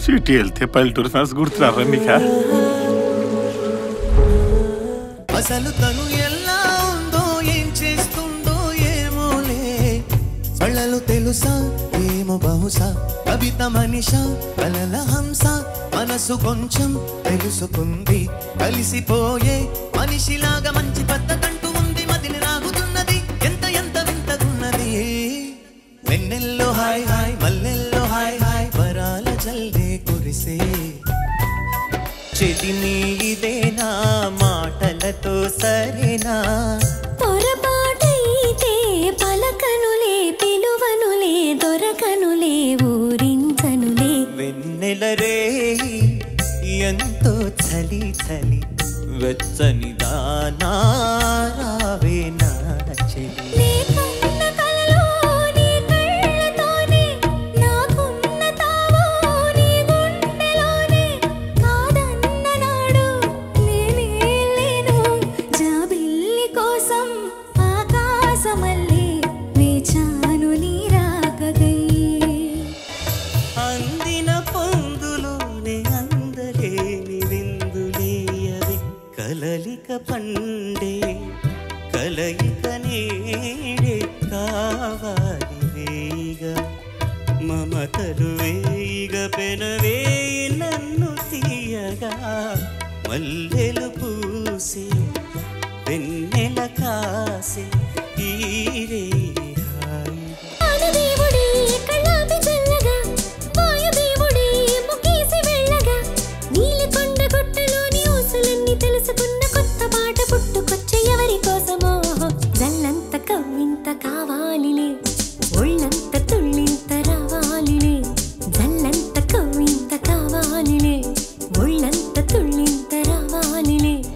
Sweety వెళ్తే పల్లెటూరు friends గుర్తురారా మీకా? అసలు తను ఎలా ఉందో ఏం చేస్తుందో ఏమోలే, కళ్ళలు తెలుసా ఏమో బహుశా, కవిత మనిషా కలల హంస, మనసు కొంచెం తెలుసుకుంది, కలిసిపోయే మనిషిలాగా మంచి పద్ధతంటూ ఉంది, మదిని రాగుతున్నది ఎంత ఎంత వింతగున్నది. వెన్నెల్లో హాయ్ హాయ్ మల్లెల్లో హాయ్ హాయ్, వరాల జల్దే కురిసే చెదిని ఇదేనా, మాటలతో సరేనా, పొరపాటైతే పలకనులే పిలువనులే, దొరకనులే ఊరించనులే. వెన్నెల రే ఎంతో చలి చలి, వెచ్చని దానా రావే నా చెలి. అందిన పొందులోనే అందలేని విందులేయవే, కలలిక పండే కలయిక నీడే కావాలి వేయిగా, మమతలు వేయిగ పెనవేయి నన్ను తీయగా, మల్లెలు పూసే వెన్నెల కాసే ఈరే